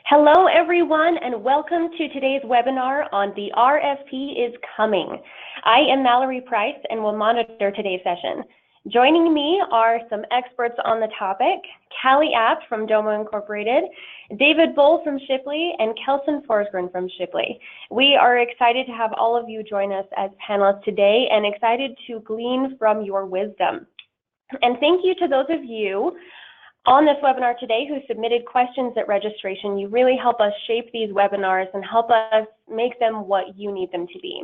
Hello, everyone, and welcome to today's webinar on The RFP is Coming. I am Mallory Price and will monitor today's session. Joining me are some experts on the topic, Callie Apt from Domo Incorporated, David Bull from Shipley, and Kelson Forsgren from Shipley. We are excited to have all of you join us as panelists today and excited to glean from your wisdom. And thank you to those of you on this webinar today who submitted questions at registration. You really help us shape these webinars and help us make them what you need them to be.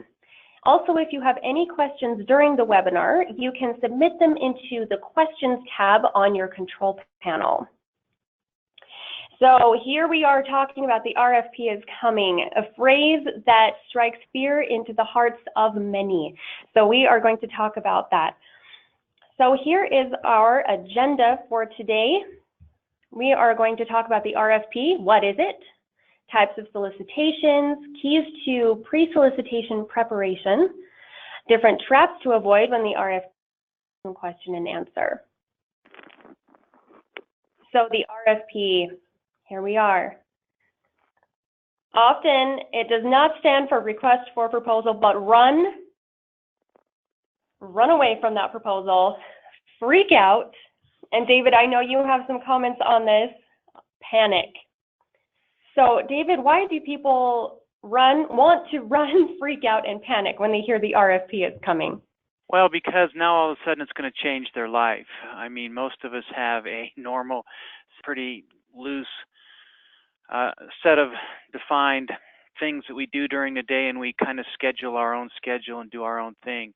Also, if you have any questions during the webinar, you can submit them into the questions tab on your control panel. So here we are talking about the RFP is coming, a phrase that strikes fear into the hearts of many. So we are going to talk about that. So here is our agenda for today. We are going to talk about the RFP. What is it? Types of solicitations, keys to pre-solicitation preparation, different traps to avoid when the RFP question and answer. So the RFP, here we are. Often it does not stand for request for proposal, but run away from that proposal, freak out, and David, I know you have some comments on this, panic. So David, why do people want to run, freak out, and panic when they hear the RFP is coming? Well, because now all of a sudden it's going to change their life. I mean, most of us have a normal, pretty loose set of defined things that we do during the day, and we kind of schedule our own schedule and do our own thing.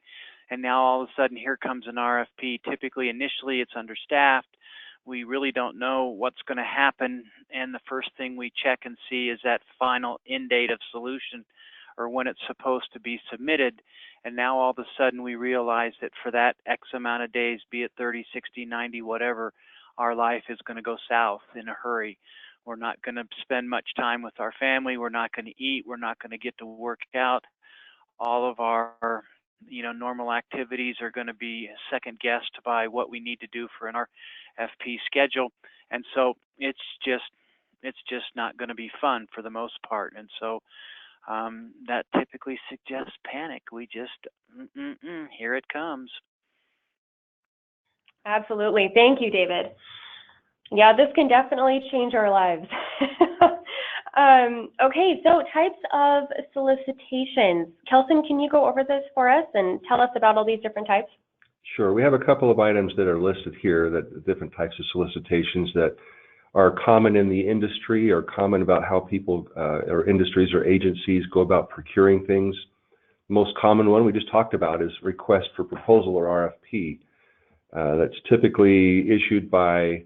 And now all of a sudden here comes an RFP. Typically, initially, it's understaffed. We really don't know what's going to happen. And the first thing we check and see is that final end date of solution or when it's supposed to be submitted. And now all of a sudden we realize that for that X amount of days, be it 30, 60, 90, whatever, our life is going to go south in a hurry. We're not going to spend much time with our family. We're not going to eat. We're not going to get to work out. All of our normal activities are going to be second guessed by what we need to do for an RFP schedule. And so it's just not going to be fun for the most part. And so that typically suggests panic. We just, here it comes. Absolutely. Thank you, David. Yeah, this can definitely change our lives. Okay, so types of solicitations. Kelson, can you go over this for us and tell us about all these different types? Sure. We have a couple of items that are listed here, that different types of solicitations that are common in the industry or common about how people or industries or agencies go about procuring things. The most common one we just talked about is request for proposal or RFP. That's typically issued by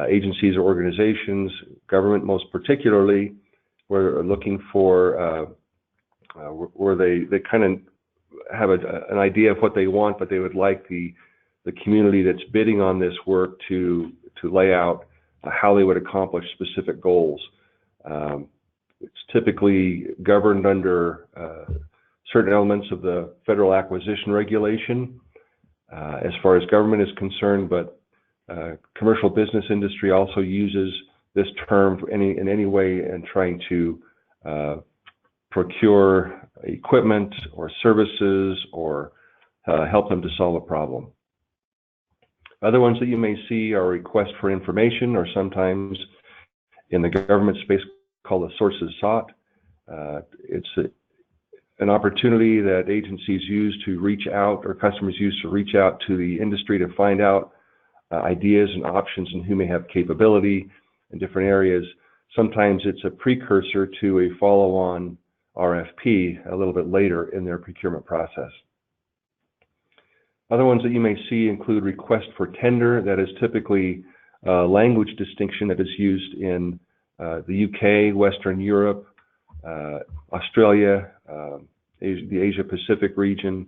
agencies or organizations, government most particularly, where they're looking for, where they kind of have an idea of what they want, but they would like the community that's bidding on this work to lay out how they would accomplish specific goals. It's typically governed under certain elements of the Federal Acquisition Regulation as far as government is concerned, but commercial business industry also uses this term in any way in trying to procure equipment or services or help them to solve a problem. Other ones that you may see are requests for information, or sometimes in the government space called the sources sought. It's an opportunity that agencies use to reach out, or customers use to reach out to the industry to find out ideas and options and who may have capability in different areas. Sometimes it's a precursor to a follow-on RFP a little bit later in their procurement process. Other ones that you may see include request for tender. That is typically language distinction that is used in the UK, Western Europe, Australia, the Asia Pacific region.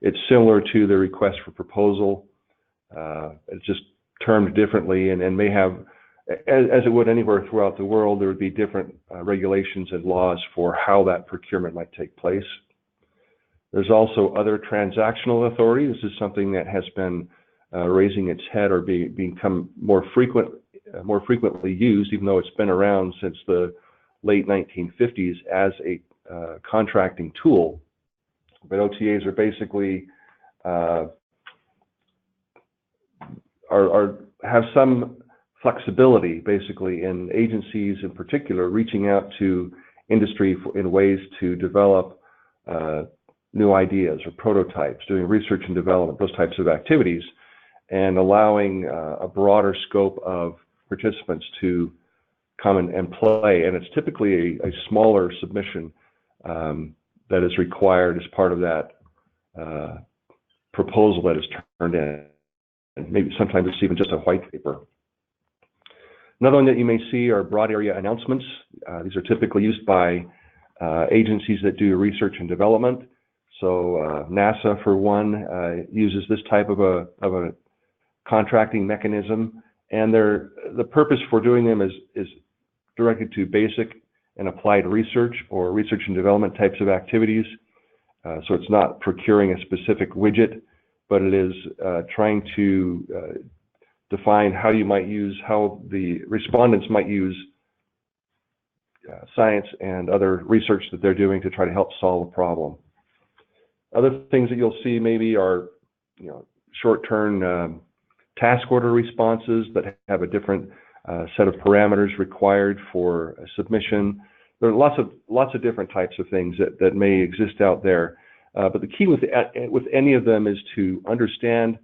It's similar to the request for proposal. It's just termed differently and may have, as it would anywhere throughout the world, there would be different regulations and laws for how that procurement might take place. There's also other transactional authority. This is something that has been raising its head or become more frequent more frequently used, even though it's been around since the late 1950s as a contracting tool. But OTAs are basically have some flexibility, basically, in agencies in particular reaching out to industry in ways to develop new ideas or prototypes, doing research and development, those types of activities, and allowing a broader scope of participants to come and play. And it's typically a smaller submission that is required as part of that proposal that is turned in. And maybe sometimes it's even just a white paper. Another one that you may see are broad area announcements. These are typically used by agencies that do research and development. So NASA, for one, uses this type of a contracting mechanism, and the purpose for doing them is directed to basic and applied research or research and development types of activities. So it's not procuring a specific widget, but it is trying to define how the respondents might use science and other research that they're doing to try to help solve a problem. Other things that you'll see maybe are, short-term task order responses that have a different set of parameters required for a submission. There are lots of different types of things that may exist out there, but the key with any of them is to understand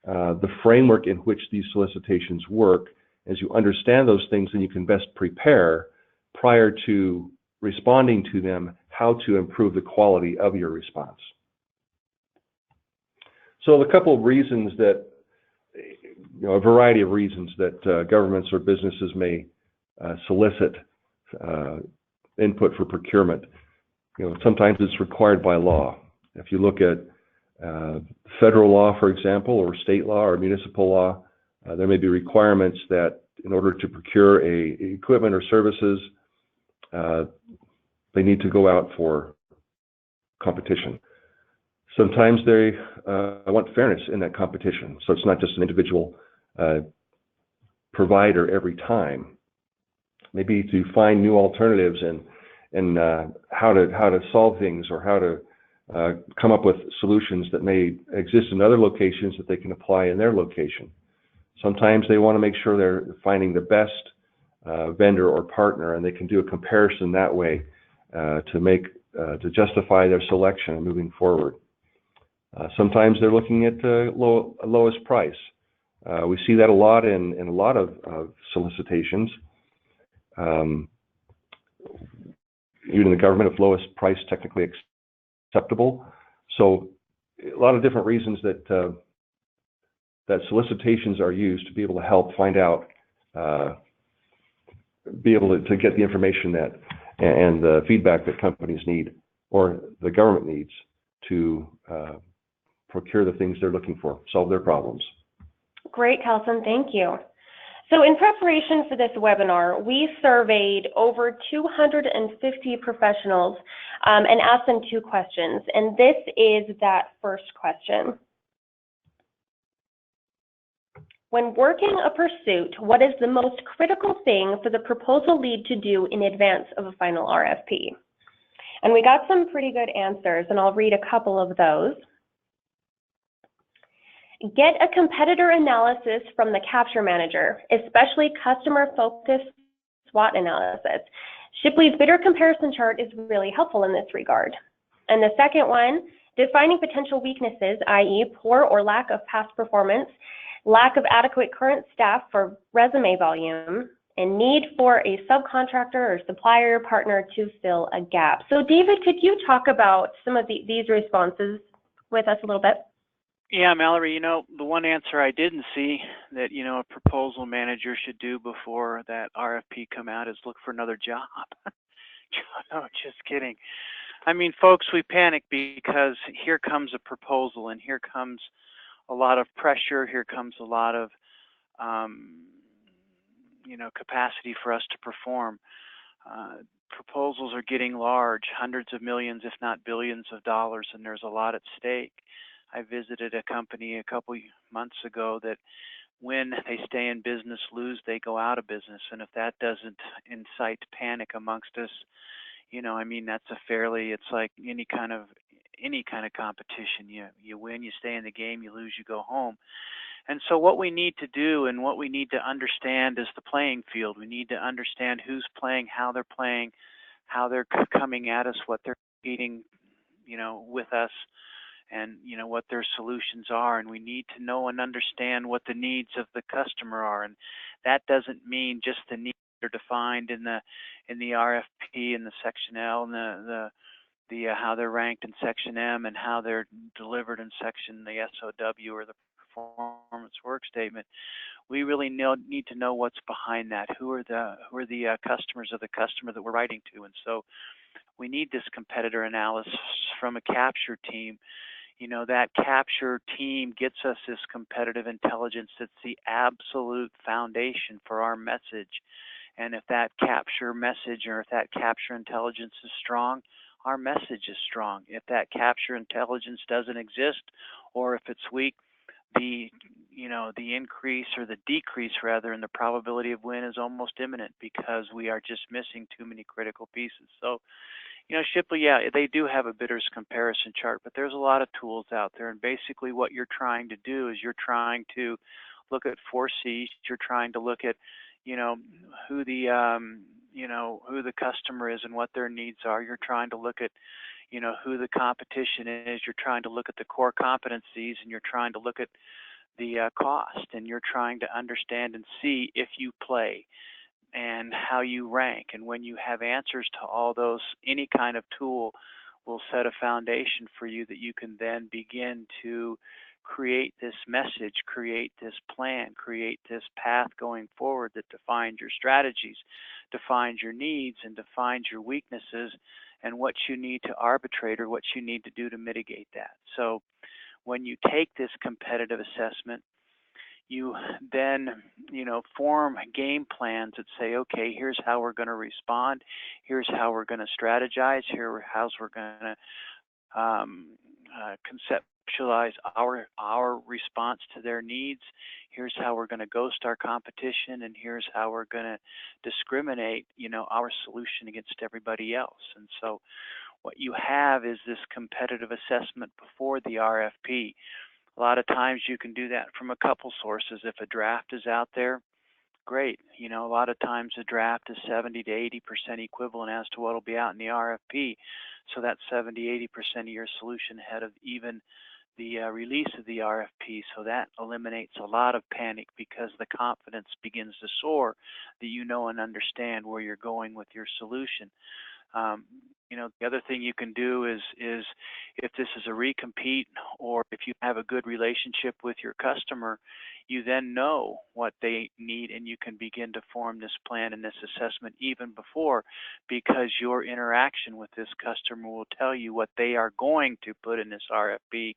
the framework in which these solicitations work. As you understand those things, then you can best prepare prior to responding to them how to improve the quality of your response. So a couple of reasons that, a variety of reasons that governments or businesses may solicit input for procurement. Sometimes it's required by law. If you look at federal law, for example, or state law or municipal law, there may be requirements that in order to procure equipment or services, they need to go out for competition. Sometimes they want fairness in that competition, so it's not just an individual provider every time. Maybe to find new alternatives and how to solve things, or how to come up with solutions that may exist in other locations that they can apply in their location. Sometimes they want to make sure they're finding the best vendor or partner, and they can do a comparison that way to justify their selection and moving forward. Sometimes they're looking at lowest price. We see that a lot in a lot of solicitations. Even in the government, if lowest price technically acceptable. So a lot of different reasons that that solicitations are used to be able to help find out, be able to get the information that and the feedback that companies need or the government needs to procure the things they're looking for, solve their problems. Great, Kelson, thank you. So in preparation for this webinar, we surveyed over 250 professionals and asked them 2 questions. And this is that first question. When working a pursuit, what is the most critical thing for the proposal lead to do in advance of a final RFP? And we got some pretty good answers, and I'll read a couple of those. Get a competitor analysis from the capture manager, especially customer-focused SWOT analysis. Shipley's bidder comparison chart is really helpful in this regard. And the second one, defining potential weaknesses, i.e. poor or lack of past performance, lack of adequate current staff for resume volume, and need for a subcontractor or supplier partner to fill a gap. So David, could you talk about some of these responses with us a little bit? Yeah, Mallory, the one answer I didn't see that, a proposal manager should do before that RFP come out is look for another job. No, just kidding. I mean, folks, we panic because here comes a proposal and here comes a lot of pressure. Here comes a lot of, capacity for us to perform. Proposals are getting large, hundreds of millions, if not billions of dollars, and there's a lot at stake. I visited a company a couple months ago that win, they stay in business; lose, they go out of business. And if that doesn't incite panic amongst us, I mean, that's a fairly, it's like any kind of competition. You win, you stay in the game; you lose, you go home. And so what we need to do and what we need to understand is the playing field. We need to understand who's playing, how they're coming at us, what they're competing, with us, and what their solutions are. And we need to know and understand what the needs of the customer are. And that doesn't mean just the needs that are defined in the RFP and the Section L and the how they're ranked in Section M and how they're delivered in the SOW or the performance work statement. We really need to know what's behind that. Who are the customers of the customer that we're writing to? And so we need this competitor analysis from a capture team. That capture team gets us this competitive intelligence that's the absolute foundation for our message. And if that capture message or if that capture intelligence is strong, our message is strong. If that capture intelligence doesn't exist, or if it's weak, the increase or the decrease rather in the probability of win is almost imminent, because we are just missing too many critical pieces. So, Shipley, yeah, they do have a bidders comparison chart, but there's a lot of tools out there. And basically what you're trying to do is you're trying to look at 4 C's. You're trying to look at, who the customer is and what their needs are. You're trying to look at, who the competition is. You're trying to look at the core competencies, and you're trying to look at the cost, and you're trying to understand and see if you play and how you rank. And when you have answers to all those, any kind of tool will set a foundation for you that you can then begin to create this message, create this plan, create this path going forward that defines your strategies, defines your needs, and defines your weaknesses, and what you need to arbitrate or what you need to do to mitigate that. So when you take this competitive assessment, you then, form game plans that say, okay, here's how we're going to respond, here's how we're going to strategize, how's we're going to conceptualize our response to their needs, here's how we're going to ghost our competition, and here's how we're going to discriminate, our solution against everybody else. And so what you have is this competitive assessment before the RFP. A lot of times you can do that from a couple sources. If a draft is out there, great. A lot of times a draft is 70 to 80% equivalent as to what will be out in the RFP. So that's 70, 80% of your solution ahead of even the release of the RFP. So that eliminates a lot of panic, because the confidence begins to soar that you know and understand where you're going with your solution. The other thing you can do is if this is a recompete, or if you have a good relationship with your customer, you then know what they need, and you can begin to form this plan and this assessment even before, because your interaction with this customer will tell you what they are going to put in this RFP.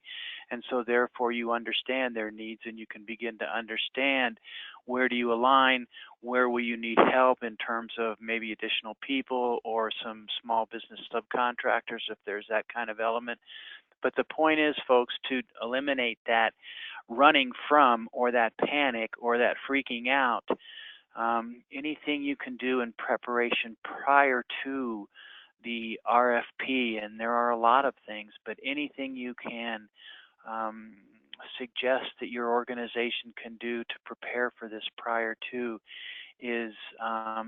And so therefore you understand their needs, and you can begin to understand where do you align, where will you need help in terms of maybe additional people or some small business subcontractors if there's that kind of element. But the point is, folks, to eliminate that running from, or that panic, or that freaking out. Anything you can do in preparation prior to the RFP, and there are a lot of things, but anything you can suggest that your organization can do to prepare for this prior to is a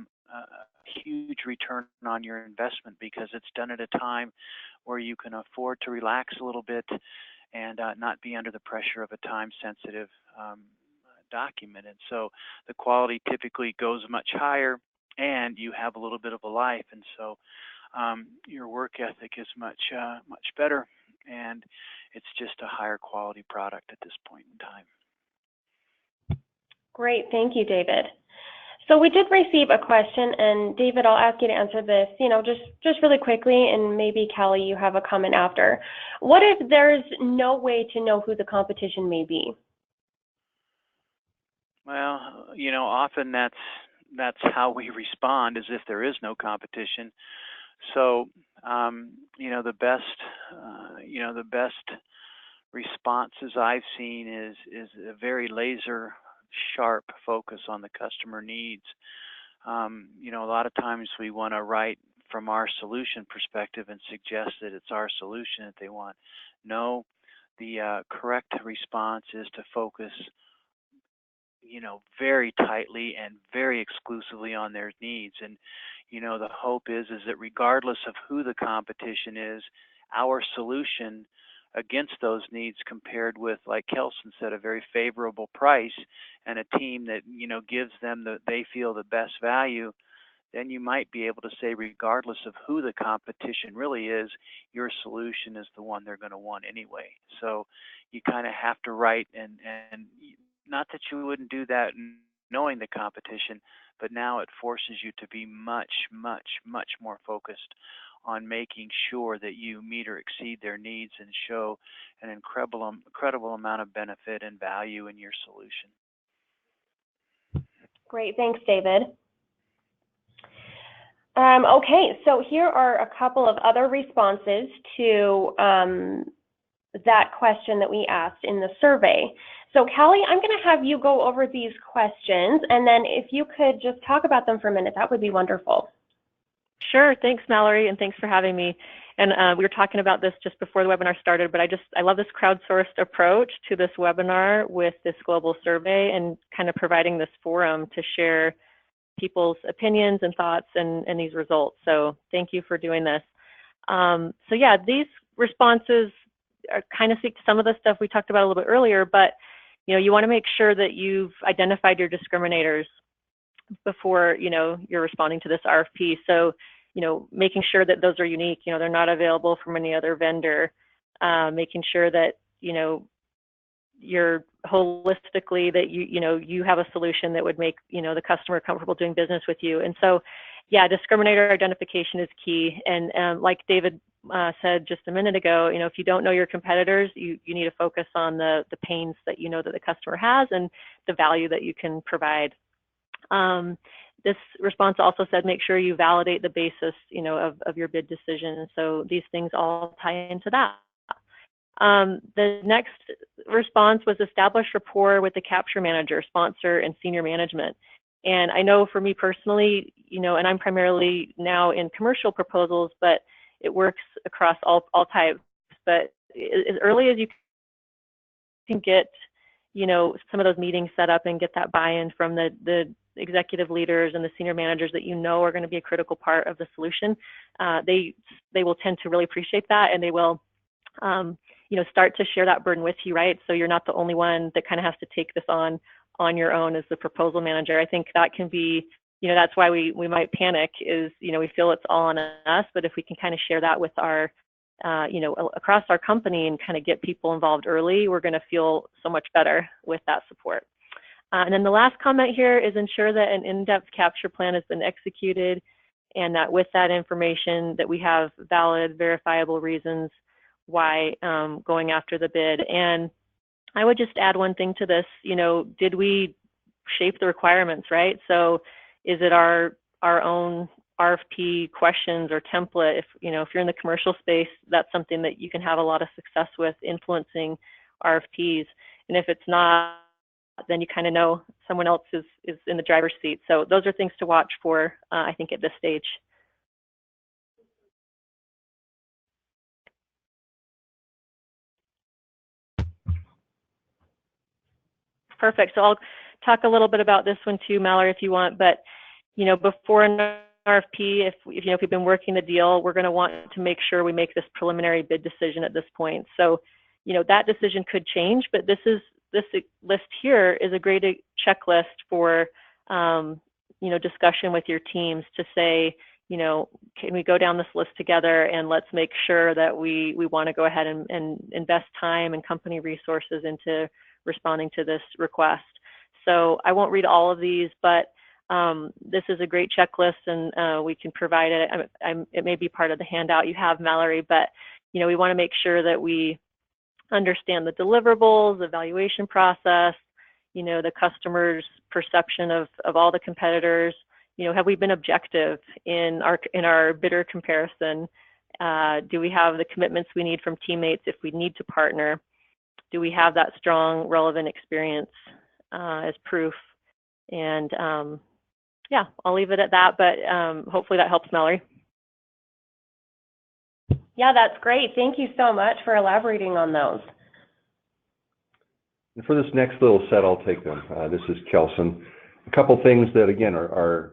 huge return on your investment, because it's done at a time where you can afford to relax a little bit and not be under the pressure of a time-sensitive document. And so the quality typically goes much higher, and you have a little bit of a life. And so your work ethic is much better, and it's just a higher quality product at this point in time. Great, thank you, David. So we did receive a question, and David, I'll ask you to answer this, just really quickly, and maybe Callie, you have a comment after. What if there's no way to know who the competition may be? Well, often that's how we respond, as if there is no competition. So, the best responses I've seen is a very laser sharp focus on the customer needs. You know, a lot of times we want to write from our solution perspective and suggest that it's our solution that they want. No, the correct response is to focus, you know, very tightly and very exclusively on their needs. And, you know, the hope is that regardless of who the competition is, our solution against those needs compared with, like Kelson said, a very favorable price and a team that, you know, gives them they feel the best value, then you might be able to say, regardless of who the competition really is, your solution is the one they're going to want anyway. So you kind of have to write, and not that you wouldn't do that knowing the competition, but now it forces you to be much, much, much more focused on making sure that you meet or exceed their needs and show an incredible amount of benefit and value in your solution. Great, thanks, David. Okay, so here are a couple of other responses to that question that we asked in the survey. So Callie, I'm going to have you go over these questions, and then if you could just talk about them for a minute, that would be wonderful. Sure, thanks Mallory, and thanks for having me. And we were talking about this just before the webinar started, but I love this crowdsourced approach to this webinar with this global survey and kind of providing this forum to share people's opinions and thoughts and these results. So thank you for doing this. So yeah, these responses are kind of speak to some of the stuff we talked about a little bit earlier, but you know, you want to make sure that you've identified your discriminators before, you know, you're responding to this RFP. So, you know, making sure that those are unique, you know, they're not available from any other vendor, making sure that, you know, you're holistically that you have a solution that would make, you know, the customer comfortable doing business with you. And so, yeah, discriminator identification is key. And like David said just a minute ago, you know, if you don't know your competitors, you need to focus on the pains that you know that the customer has and the value that you can provide. This response also said, make sure you validate the basis, you know, of your bid decision. And so these things all tie into that. The next response was establish rapport with the capture manager, sponsor, and senior management. And I know for me personally, you know, and I'm primarily now in commercial proposals, but it works across all types. But as early as you can get, you know, some of those meetings set up and get that buy-in from the executive leaders and the senior managers that you know are going to be a critical part of the solution, they will tend to really appreciate that, and they will, you know, start to share that burden with you, right? So you're not the only one that kind of has to take this on your own as the proposal manager. I think that can be, you know, that's why we might panic is, you know, we feel it's all on us, but if we can kind of share that with our, you know, across our company and kind of get people involved early, we're going to feel so much better with that support. And then the last comment here is ensure that an in-depth capture plan has been executed and that with that information that we have valid, verifiable reasons why going after the bid. And I would just add one thing to this, you know, did we shape the requirements, right? So is it our own RFP questions or template? If, you know, if you're in the commercial space, that's something that you can have a lot of success with influencing RFPs. And if it's not, then you kind of know someone else is in the driver's seat. So those are things to watch for, I think, at this stage. Perfect. So I'll talk a little bit about this one too, Mallory, if you want. But, you know, before an RFP, if you know, if we've been working the deal, we're going to want to make sure we make this preliminary bid decision at this point. So, you know, that decision could change, but this list here is a great checklist for, you know, discussion with your teams to say, you know, can we go down this list together and let's make sure that we want to go ahead and invest time and company resources into responding to this request. So I won't read all of these, but this is a great checklist, and we can provide it. It may be part of the handout you have, Mallory, but you know, we want to make sure that we understand the deliverables, the evaluation process, you know, the customer's perception of all the competitors. You know, have we been objective in our bidder comparison? Do we have the commitments we need from teammates if we need to partner? Do we have that strong, relevant experience? as proof. And yeah, I'll leave it at that, but hopefully that helps, Mallory. Yeah, that's great. Thank you so much for elaborating on those. And for this next little set, I'll take them. This is Kelson. A couple things that, again, are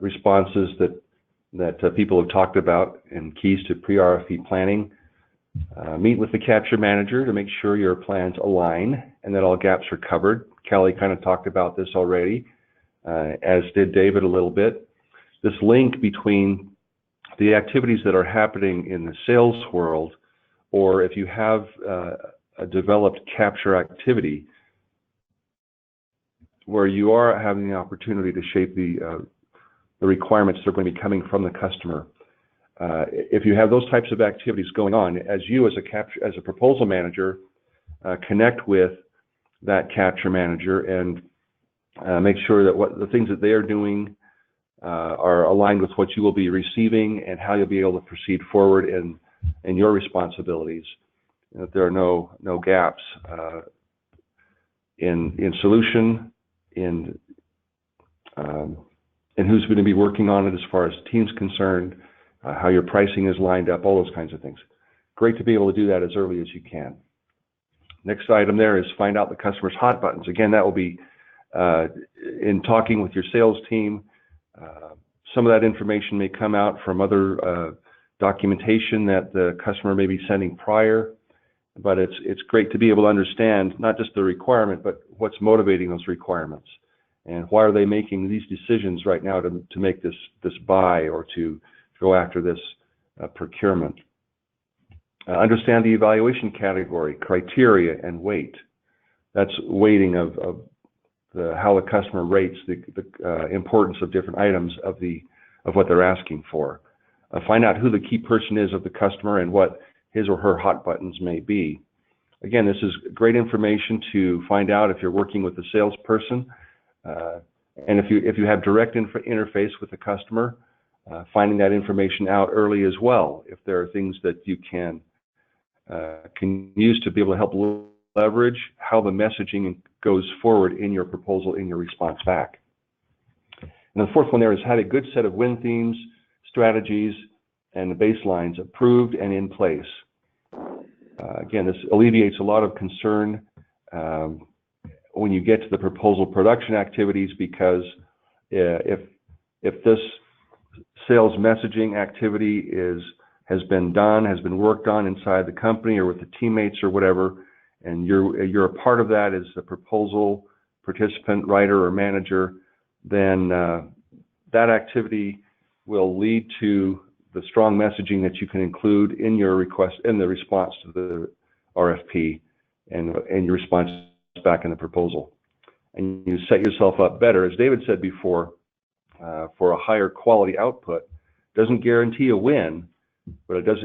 responses that people have talked about and keys to pre-RFP planning. Meet with the capture manager to make sure your plans align and that all gaps are covered. Kelly kind of talked about this already, as did David a little bit. This link between the activities that are happening in the sales world, or if you have a developed capture activity where you are having the opportunity to shape the requirements that are going to be coming from the customer. If you have those types of activities going on, as you as a proposal manager connect with that capture manager and make sure that the things that they are doing are aligned with what you will be receiving and how you'll be able to proceed forward in your responsibilities. That there are no gaps in solution, in who's going to be working on it as far as the team's concerned, how your pricing is lined up, all those kinds of things. Great to be able to do that as early as you can. Next item there is find out the customer's hot buttons. Again, that will be in talking with your sales team. Some of that information may come out from other documentation that the customer may be sending prior, but it's great to be able to understand not just the requirement, but what's motivating those requirements and why are they making these decisions right now to make this buy or to go after this procurement. Understand the evaluation category, criteria, and weight. That's weighting of how the customer rates the importance of different items of what they're asking for. Find out who the key person is of the customer and what his or her hot buttons may be. Again, this is great information to find out if you're working with a salesperson, and if you have direct interface with the customer, finding that information out early as well. If there are things that you can use to be able to help leverage how the messaging goes forward in your proposal, in your response back. And the fourth one there is have a good set of win themes, strategies, and the baselines approved and in place. Again, this alleviates a lot of concern when you get to the proposal production activities, because if this sales messaging activity has been worked on inside the company or with the teammates or whatever, and you're a part of that as a proposal participant, writer, or manager, then that activity will lead to the strong messaging that you can include in your request, in the response to the RFP and your response back in the proposal. And you set yourself up better, as David said before, for a higher quality output. Doesn't guarantee a win, but it does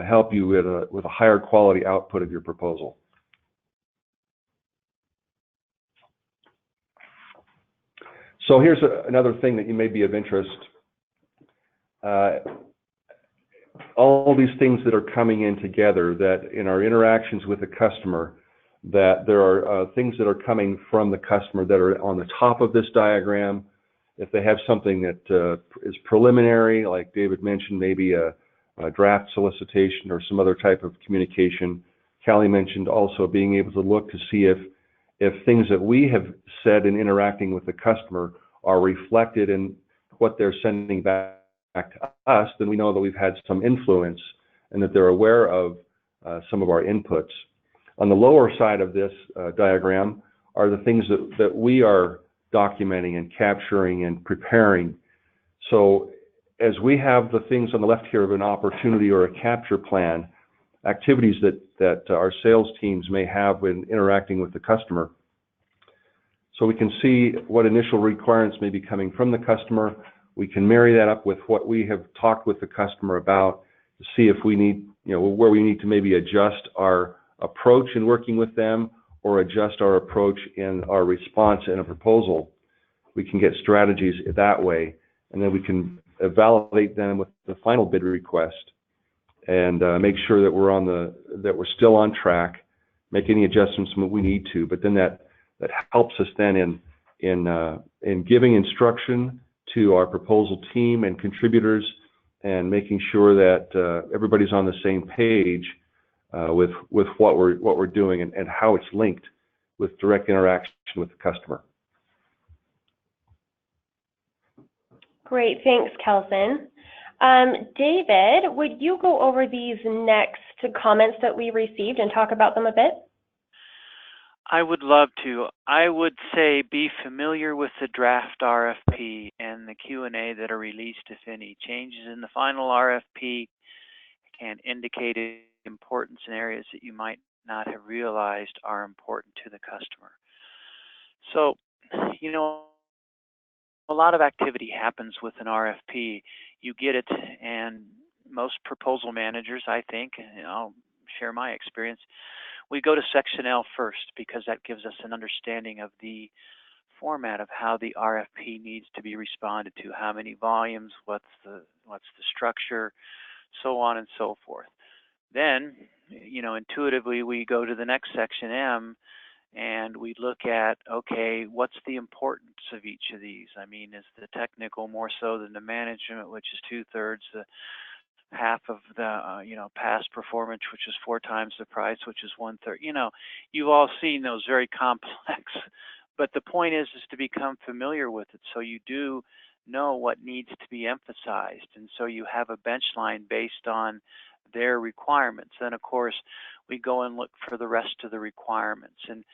help you with a higher quality output of your proposal. So here's another thing that may be of interest. All these things that are coming in together, that in our interactions with the customer, that there are things that are coming from the customer that are on the top of this diagram. If they have something that is preliminary, like David mentioned, maybe a draft solicitation or some other type of communication. Callie mentioned also being able to look to see if things that we have said in interacting with the customer are reflected in what they're sending back to us, then we know that we've had some influence and that they're aware of some of our inputs. On the lower side of this diagram are the things that we are documenting and capturing and preparing. So as we have the things on the left here of an opportunity or a capture plan, activities that our sales teams may have when interacting with the customer. So we can see what initial requirements may be coming from the customer. We can marry that up with what we have talked with the customer about to see if we need, where we need to maybe adjust our approach in working with them or adjust our approach in our response in a proposal. We can get strategies that way, and then we can validate them with the final bid request and make sure that we're still on track, make any adjustments that we need to. But then that that helps us then in giving instruction to our proposal team and contributors, and making sure that everybody's on the same page with what we're doing and how it's linked with direct interaction with the customer. Great, thanks, Kelson. David, would you go over these next comments that we received and talk about them a bit? I would love to. I would say be familiar with the draft RFP and the Q&A that are released, if any. Changes in the final RFP can indicate importance in areas that you might not have realized are important to the customer. So, you know, a lot of activity happens with an RFP. You get it, and most proposal managers, I think, and I'll share my experience, we go to Section L first because that gives us an understanding of the format of how the RFP needs to be responded to, how many volumes, what's the structure, so on and so forth. Then, you know, intuitively we go to the next Section M, and we look at, okay, what's the importance of each of these? I mean, is the technical more so than the management, which is 2/3, the half of the past performance, which is 4 times the price, which is 1/3. You know, you've all seen those very complex, but the point is to become familiar with it, so you do know what needs to be emphasized, and so you have a bench line based on their requirements. Then of course we go and look for the rest of the requirements. And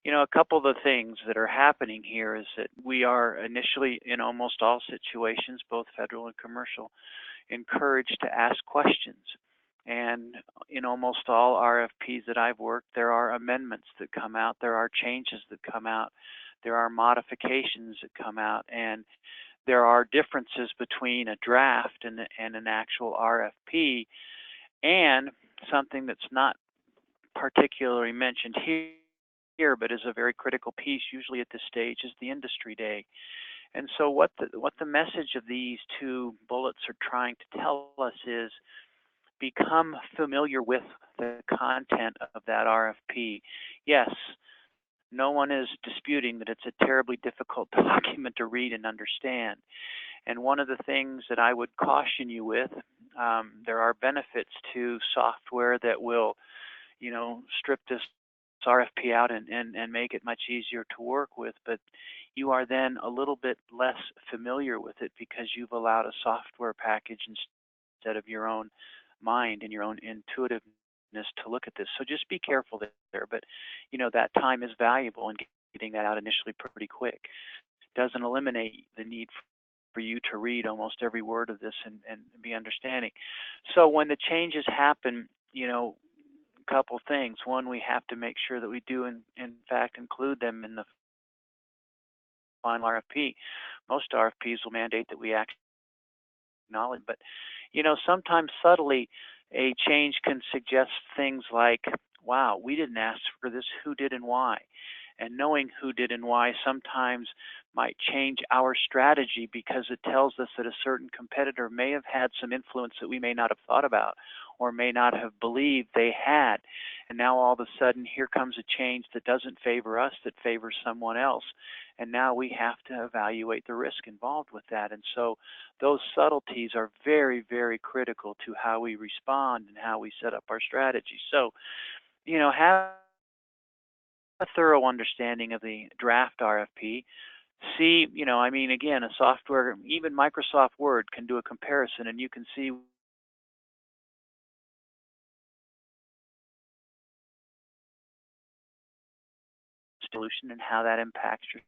you know, a couple of the things that are happening here is that we are initially, in almost all situations, both federal and commercial, encouraged to ask questions. And in almost all RFPs that I've worked, there are amendments that come out, there are changes that come out, there are modifications that come out, and there are differences between a draft and an actual RFP. And something that's not particularly mentioned here, but is a very critical piece usually at this stage, is the industry day. And so what the message of these 2 bullets are trying to tell us is become familiar with the content of that RFP. Yes, no one is disputing that it's a terribly difficult document to read and understand. And one of the things that I would caution you with, there are benefits to software that will, you know, strip this RFP out and make it much easier to work with, but you are then a little bit less familiar with it because you've allowed a software package instead of your own mind and your own intuitiveness to look at this. So just be careful there, but you know, that time is valuable, and getting that out initially pretty quick doesn't eliminate the need for you to read almost every word of this and be understanding. So when the changes happen, you know, a couple things. One, we have to make sure that we do in fact include them in the final RFP. Most RFPs will mandate that we actually acknowledge, but you know, sometimes subtly a change can suggest things like, wow, we didn't ask for this, who did and why? And knowing who did and why sometimes might change our strategy because it tells us that a certain competitor may have had some influence that we may not have thought about or may not have believed they had. And now all of a sudden here comes a change that doesn't favor us, that favors someone else. And now we have to evaluate the risk involved with that. And so those subtleties are very, very critical to how we respond and how we set up our strategy. So, you know, have a thorough understanding of the draft RFP. See, you know, I mean, again, a software, even Microsoft Word can do a comparison, and you can see solution and how that impacts your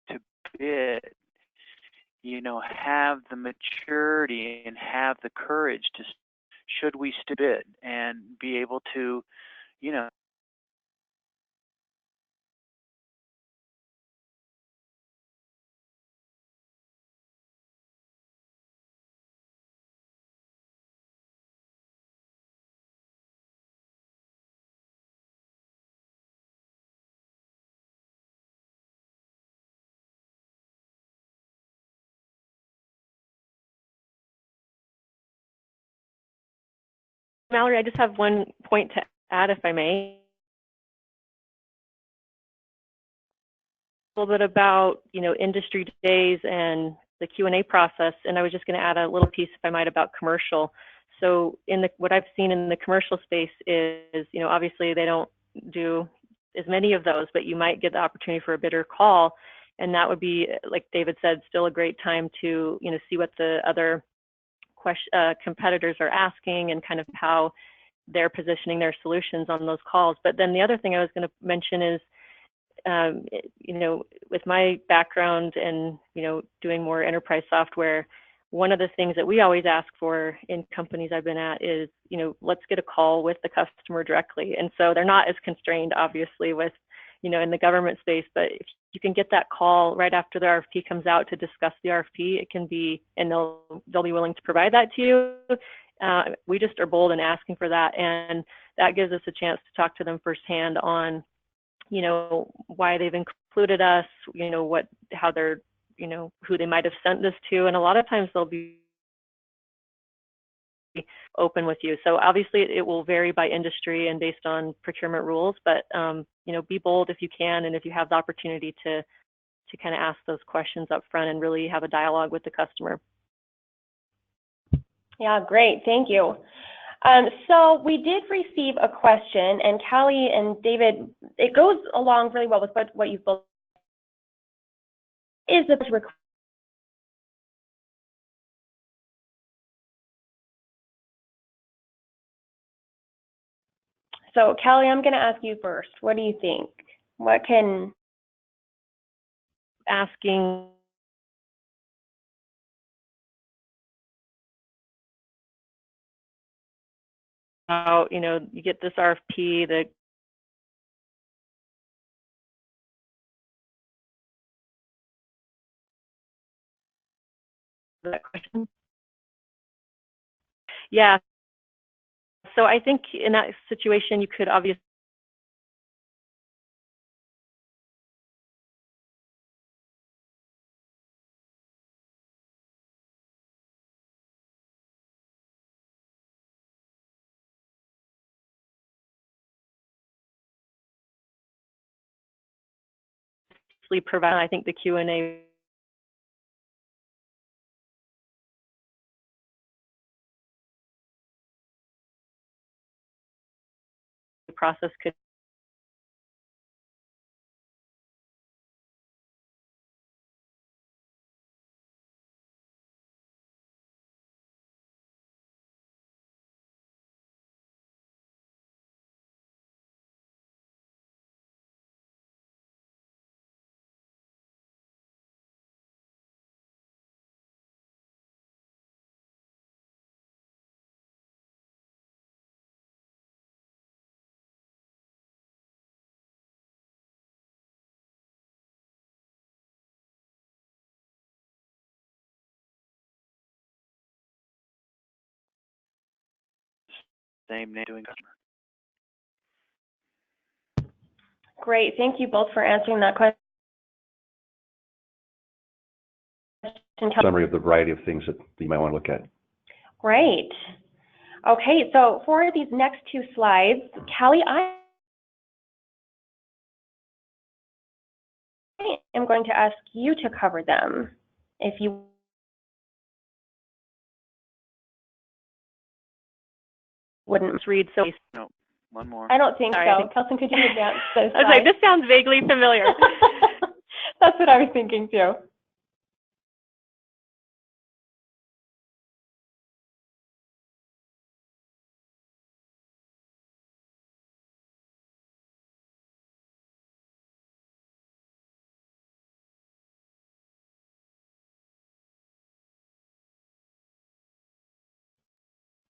to bid, you know, have the maturity and have the courage to, should we bid, and be able to, you know, Mallory, I just have one point to add, if I may. A little bit about, industry days and the Q&A process, and I was just going to add a little piece, if I might, about commercial. So what I've seen in the commercial space is, obviously they don't do as many of those, but you might get the opportunity for a bidder call, and that would be, like David said, still a great time to, see what the other competitors are asking and kind of how they're positioning their solutions on those calls. But then the other thing I was going to mention is, with my background and, doing more enterprise software, one of the things that we always ask for in companies I've been at is, let's get a call with the customer directly. And so they're not as constrained, obviously, with, in the government space, but if you can get that call right after the RFP comes out to discuss the RFP, it can be, and they'll be willing to provide that to you. We just are bold in asking for that, and that gives us a chance to talk to them firsthand on, why they've included us, how they're, who they might have sent this to. And a lot of times they'll be open with you. So obviously it will vary by industry and based on procurement rules, but, be bold if you can, and if you have the opportunity to kind of ask those questions up front and really have a dialogue with the customer. Yeah, great. Thank you. So we did receive a question, and Callie and David, it goes along really well with what you've both is the So Callie, I'm going to ask you first. What do you think? What can asking about, you get this RFP, that question? Yeah. So I think in that situation, you could obviously provide, I think the Q&A process could Same name doing customer. Great. Thank you both for answering that question. Summary of the variety of things that you might want to look at. Great. Okay, so for these next two slides, Callie, I am going to ask you to cover them. If you wouldn't read, so No, one more. I don't think Sorry, so. Kelson, could you advance those I was like, this sounds vaguely familiar. That's what I was thinking too.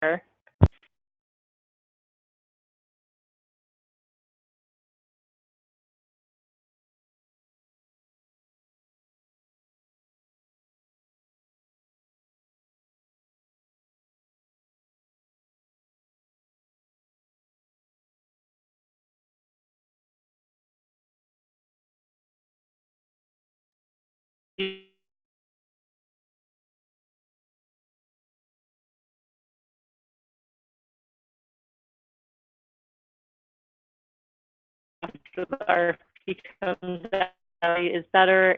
Sure. with RFP comes out is better.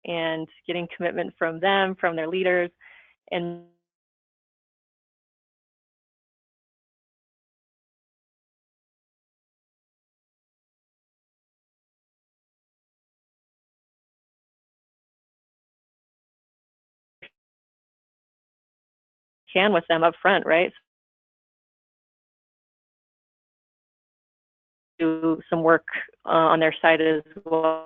And getting commitment from them, from their leaders, and can with them up front, right? Do some work on their side as well.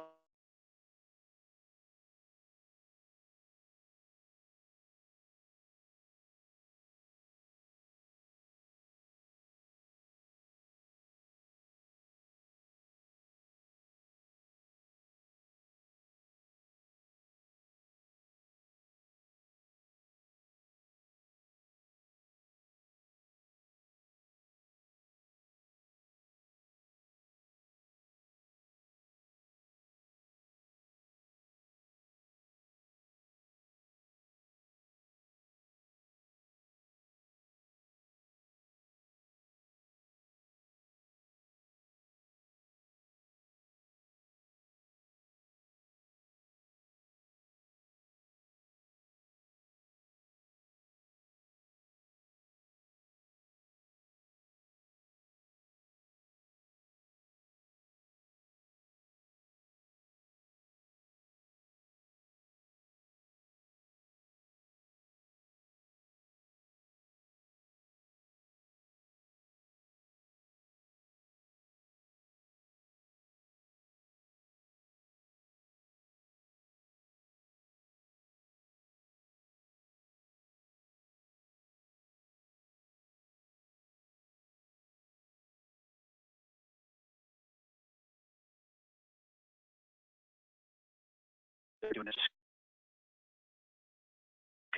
Doing this.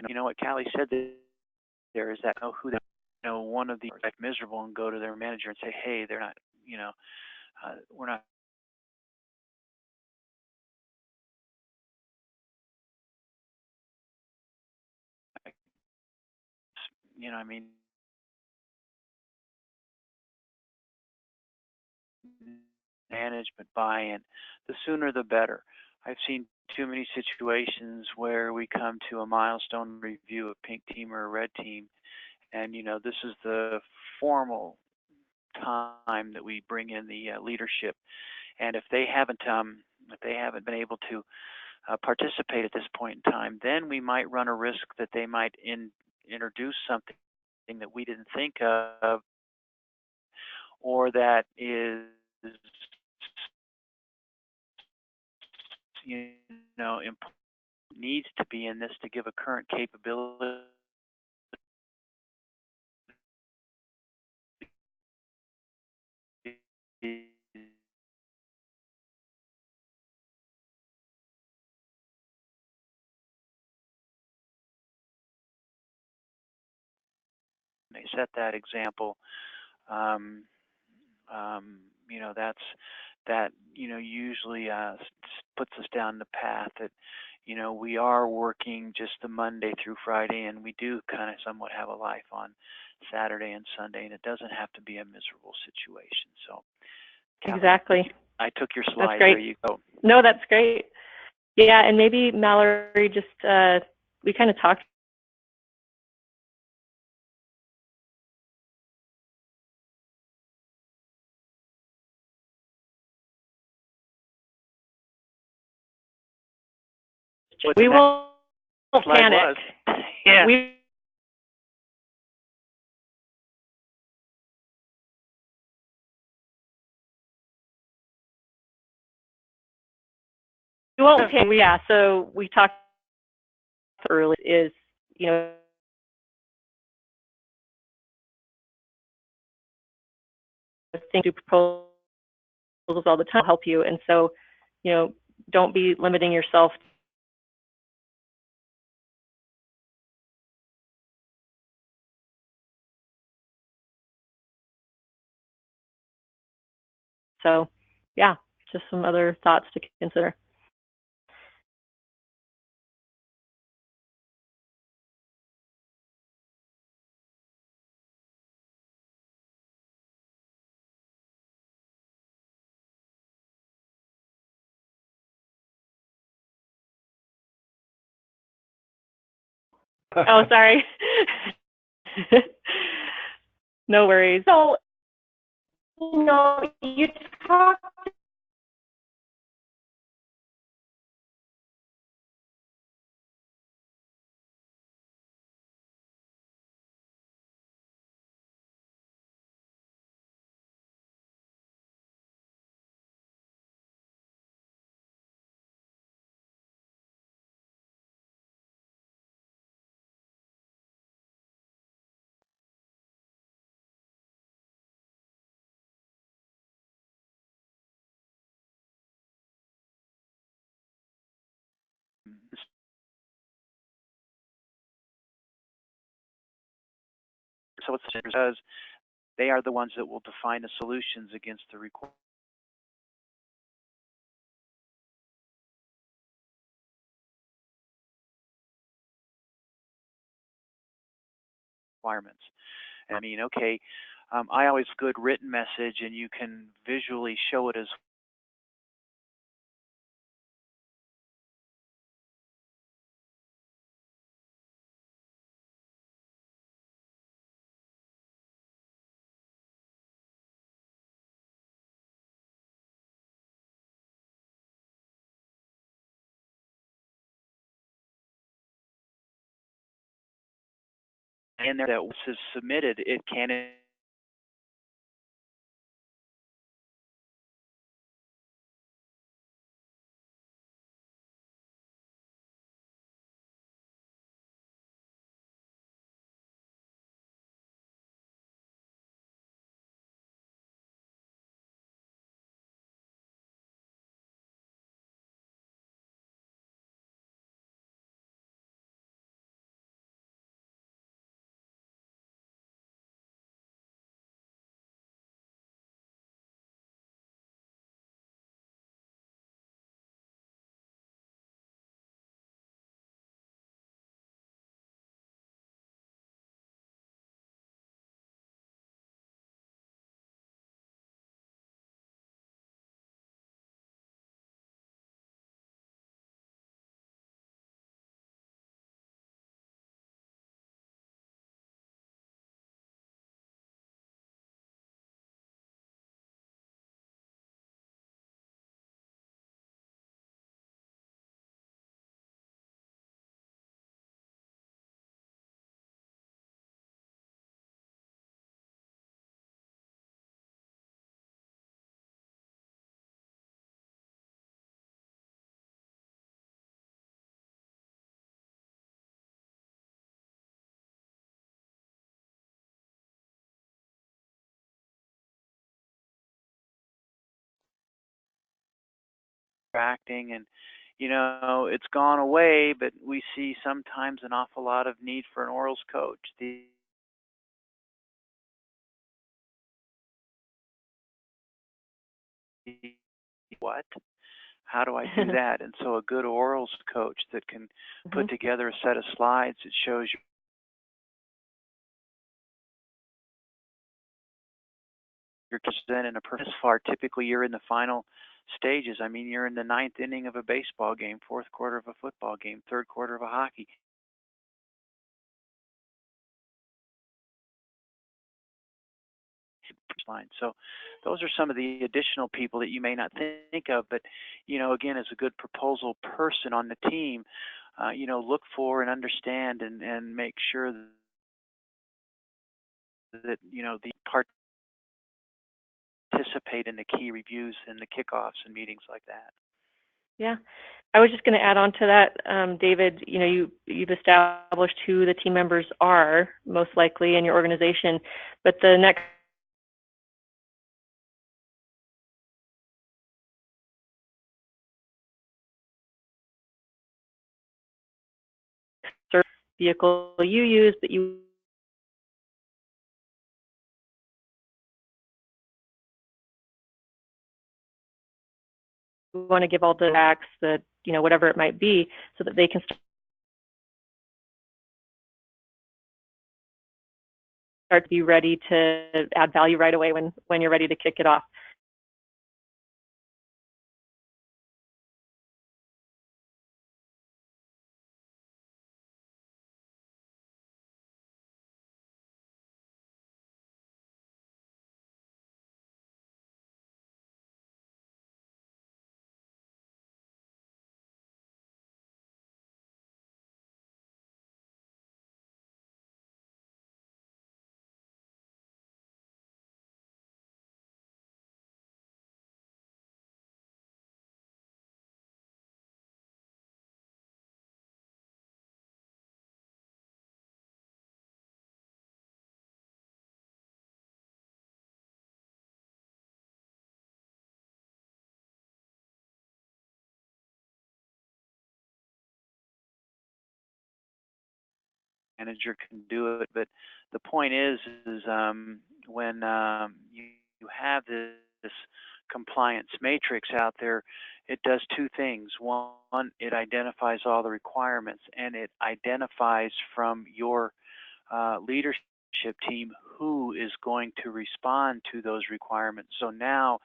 You know what Callie said there is that know who they know one of the like miserable and go to their manager and say, hey, they're not, we're not. I mean, management buy-in, the sooner the better. I've seen too many situations where we come to a milestone review, a pink team or a red team, and this is the formal time that we bring in the leadership, and if they haven't been able to participate at this point in time, then we might run a risk that they might introduce something that we didn't think of, or that is needs to be in this to give a current capability. They set that example. That usually puts us down the path that we are working just the Monday through Friday, and we do kind of somewhat have a life on Saturday and Sunday, and it doesn't have to be a miserable situation. So exactly. I took your slide. There you go. No, that's great. Yeah, and maybe Mallory, just we kind of talked we won't panic. Yeah. We won't panic. Yeah, so we talked earlier is, think do proposals all the time will help you. And so, don't be limiting yourself so yeah, just some other thoughts to consider. Oh, sorry. No worries. So, you talked So it's because they are the ones that will define the solutions against the requirements. And I mean, okay, I always good written message, and you can visually show it as in there that once is submitted, it can acting, and it's gone away, but we see sometimes an awful lot of need for an orals coach. What? How do I do that? And so a good orals coach that can put together a set of slides that shows you you're presenting in a purpose far. Typically, you're in the final stages. I mean, you're in the ninth inning of a baseball game, fourth quarter of a football game, third quarter of a hockey line. So those are some of the additional people that you may not think of, but again, as a good proposal person on the team, look for and understand and make sure that the participate in the key reviews and the kickoffs and meetings like that. Yeah, I was just going to add on to that, David. You've established who the team members are most likely in your organization, but the next vehicle you use, but you want to give all the facts, that whatever it might be, so that they can start to be ready to add value right away when you're ready to kick it off. manager can do it. But the point is when you have this compliance matrix out there, it does two things. One, it identifies all the requirements, and it identifies from your leadership team who is going to respond to those requirements. So now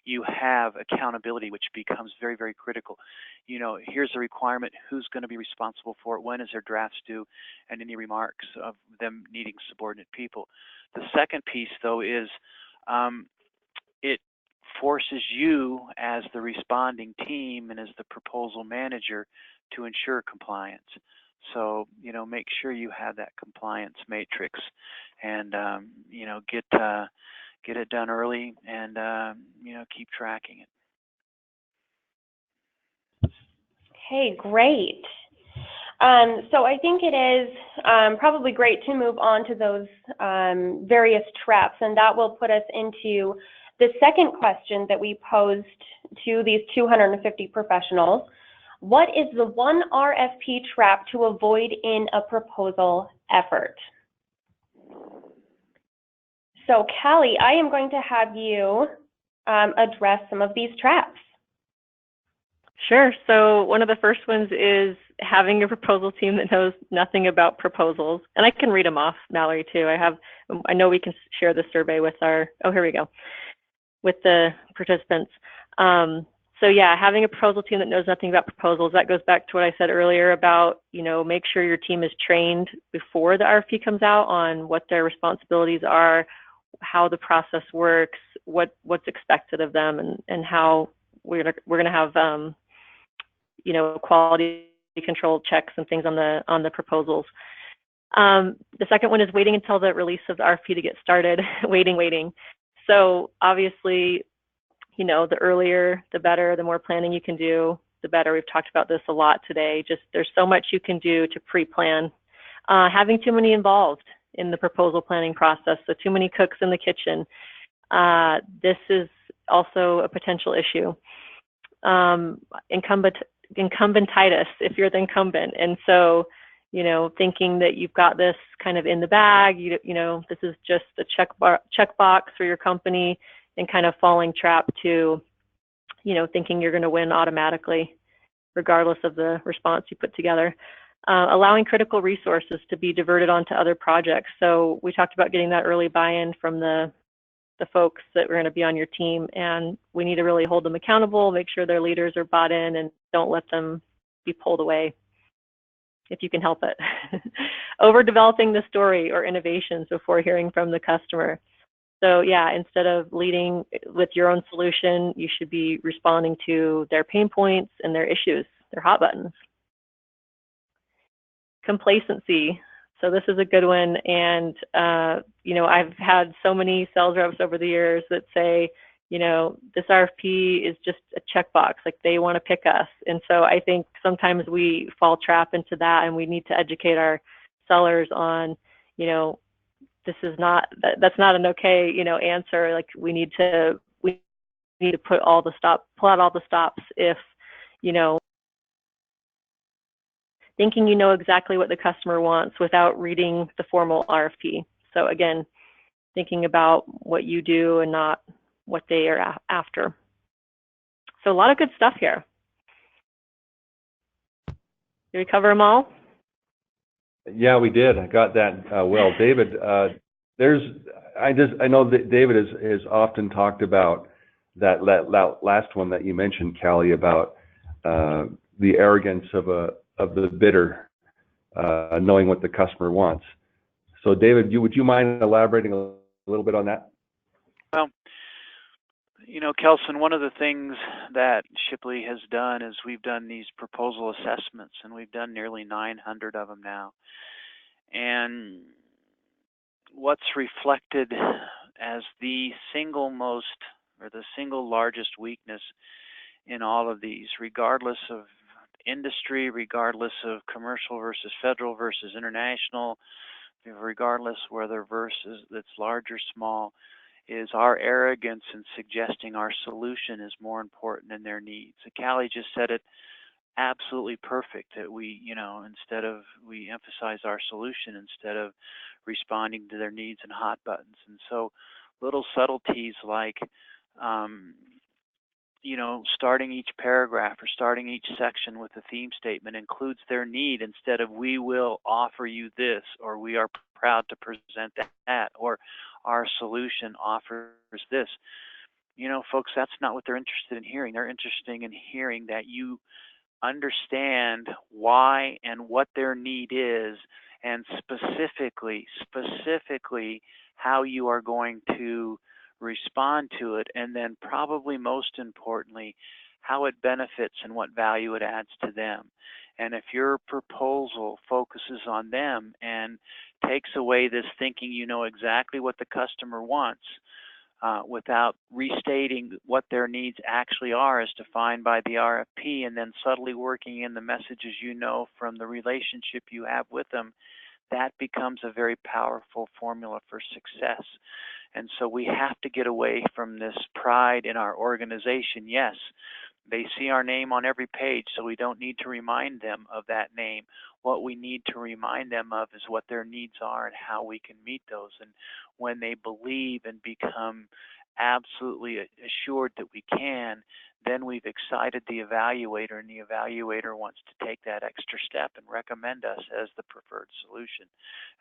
you have accountability, which becomes very, very critical. You know, here's the requirement, who's going to be responsible for it, when is their drafts due, and any remarks of them needing subordinate people. The second piece, though, is it forces you as the responding team and as the proposal manager to ensure compliance. So, you know, make sure you have that compliance matrix, and you know, get it done early, and you know, keep tracking it. Okay, great. So I think it is probably great to move on to those various traps, and that will put us into the second question that we posed to these 250 professionals. What is the one RFP trap to avoid in a proposal effort? So Callie, I am going to have you address some of these traps. Sure. So one of the first ones is having a proposal team that knows nothing about proposals. And I can read them off, Mallory, too. I know we can share the survey with with the participants. So yeah, having a proposal team that knows nothing about proposals, that goes back to what I said earlier about, you know, make sure your team is trained before the RFP comes out on what their responsibilities are, how the process works, what's expected of them, and how we're gonna have you know, quality control checks and things on the proposals. The second one is waiting until the release of the RFP to get started. waiting. So obviously, you know, the earlier, the better. The more planning you can do, the better. We've talked about this a lot today. Just there's so much you can do to pre-plan. Having too many involved in the proposal planning process, so too many cooks in the kitchen. This is also a potential issue. Incumbentitis, if you're the incumbent, and so, you know, thinking that you've got this kind of in the bag, you know, this is just a checkbox for your company, and kind of falling trap to, you know, thinking you're going to win automatically, regardless of the response you put together. Allowing critical resources to be diverted onto other projects. So we talked about getting that early buy-in from the folks that are going to be on your team, and we need to really hold them accountable, make sure their leaders are bought in, and don't let them be pulled away if you can help it. Over-developing the story or innovations before hearing from the customer. So yeah, instead of leading with your own solution, you should be responding to their pain points and their issues, their hot buttons. Complacency. So this is a good one. And, you know, I've had so many sales reps over the years that say, you know, this RFP is just a checkbox, like they want to pick us. And so I think sometimes we fall trap into that, and we need to educate our sellers on, you know, that's not an okay, you know, answer. Like we need to pull out all the stops if, you know, thinking you know exactly what the customer wants without reading the formal RFP. So again, thinking about what you do and not what they are after. So a lot of good stuff here. Did we cover them all? Yeah, we did. I got that well. David, I know that David has often talked about that last one that you mentioned, Callie, about the arrogance of the bidder knowing what the customer wants. So David, would you mind elaborating a little bit on that? Well, you know, Kelson, one of the things that Shipley has done is we've done these proposal assessments, and we've done nearly 900 of them now. And what's reflected as the single largest weakness in all of these, regardless of industry, regardless of commercial versus federal versus international, regardless whether versus that's large or small, is our arrogance in suggesting our solution is more important than their needs. So Callie just said it absolutely perfect, that we, we emphasize our solution instead of responding to their needs and hot buttons. And so little subtleties like, starting each paragraph or starting each section with a theme statement includes their need instead of "we will offer you this" or "we are proud to present that" or "our solution offers this." Folks, that's not what they're interested in hearing. They're interested in hearing that you understand why and what their need is, and specifically how you are going to respond to it, and then probably most importantly, how it benefits and what value it adds to them. And if your proposal focuses on them and takes away this thinking you know exactly what the customer wants, without restating what their needs actually are as defined by the RFP, and then subtly working in the messages from the relationship you have with them, that becomes a very powerful formula for success. And so we have to get away from this pride in our organization. Yes, they see our name on every page, so we don't need to remind them of that name. What we need to remind them of is what their needs are and how we can meet those. And when they believe and become absolutely assured that we can, then we've excited the evaluator, and the evaluator wants to take that extra step and recommend us as the preferred solution.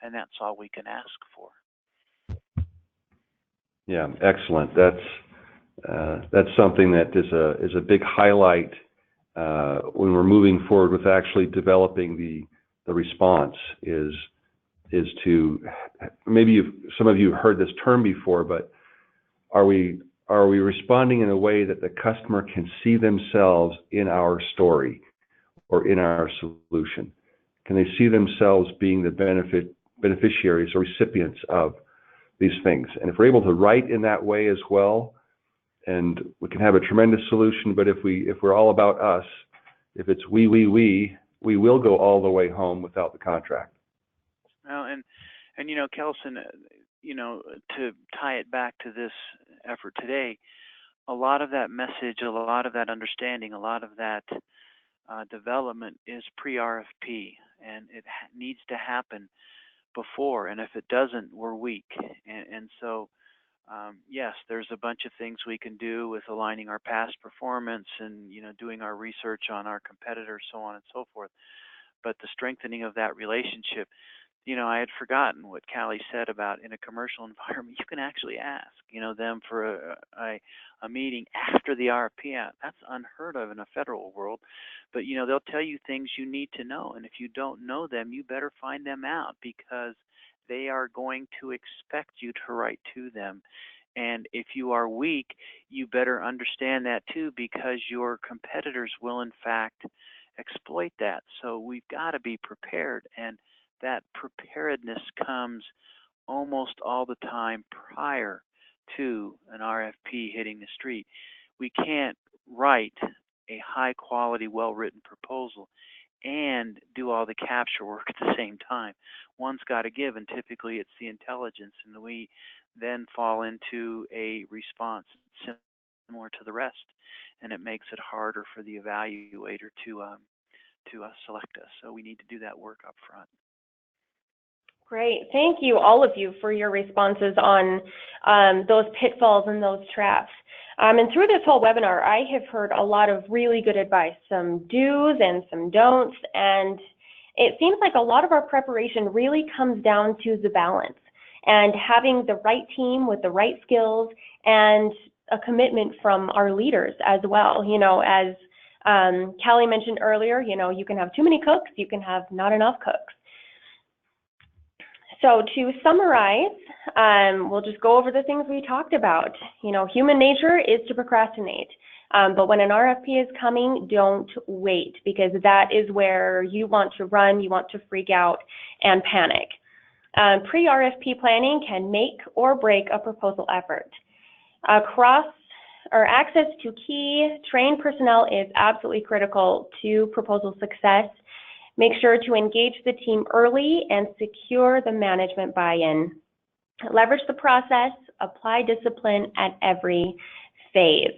And that's all we can ask for. Yeah, excellent. That's something that is a big highlight when we're moving forward with actually developing the response. Is to, maybe some of you have heard this term before, but are we responding in a way that the customer can see themselves in our story or in our solution? Can they see themselves being the beneficiaries or recipients of these things? And if we're able to write in that way as well, and we can have a tremendous solution. But if we're all about us, if it's we will go all the way home without the contract. Well, and Kelson, to tie it back to this effort today, a lot of that message, a lot of that understanding, a lot of that development is pre-RFP, and it needs to happen before. And if it doesn't, we're weak. And so, yes, there's a bunch of things we can do with aligning our past performance and doing our research on our competitors, so on and so forth. But the strengthening of that relationship, I had forgotten what Callie said about in a commercial environment, you can actually ask, them for a meeting after the RFP out. That's unheard of in a federal world. But, they'll tell you things you need to know. And if you don't know them, you better find them out, because they are going to expect you to write to them. And if you are weak, you better understand that too, because your competitors will in fact exploit that. So we've got to be prepared, and that preparedness comes almost all the time prior to an RFP hitting the street. We can't write a high quality, well-written proposal and do all the capture work at the same time. One's got to give, and typically it's the intelligence, and we then fall into a response similar to the rest, and it makes it harder for the evaluator to select us. So we need to do that work up front. Great. Thank you, all of you, for your responses on those pitfalls and those traps. And through this whole webinar, I have heard a lot of really good advice, some do's and some don'ts, and it seems like a lot of our preparation really comes down to the balance and having the right team with the right skills and a commitment from our leaders as well. As Callie mentioned earlier, you can have too many cooks, you can have not enough cooks. So to summarize, we'll just go over the things we talked about. Human nature is to procrastinate. But when an RFP is coming, don't wait, because that is where you want to run, you want to freak out and panic. Pre-RFP planning can make or break a proposal effort. Access to key trained personnel is absolutely critical to proposal success. Make sure to engage the team early and secure the management buy-in. Leverage the process, apply discipline at every phase.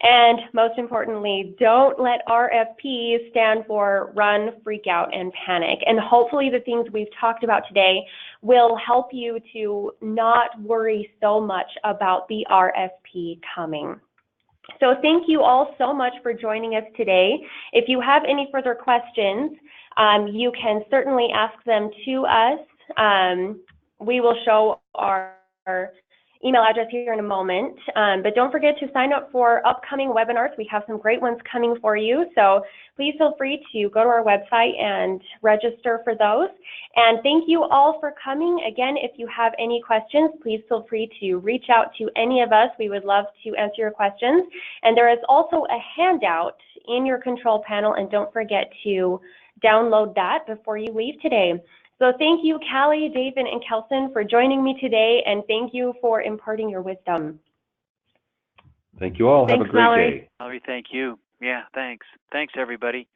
And most importantly, don't let RFP stand for run, freak out, and panic. And hopefully the things we've talked about today will help you to not worry so much about the RFP coming. So thank you all so much for joining us today. If you have any further questions, you can certainly ask them to us. We will show our email address here in a moment, but don't forget to sign up for upcoming webinars. We have some great ones coming for you, so please feel free to go to our website and register for those. And thank you all for coming. Again, if you have any questions, please feel free to reach out to any of us. We would love to answer your questions. And there is also a handout in your control panel, and don't forget to download that before you leave today. So thank you, Callie, David, and Kelson for joining me today, and thank you for imparting your wisdom. Thank you all. Thanks, have a great Mallory. day. Mallory, thank you. Yeah, thanks. Thanks, everybody.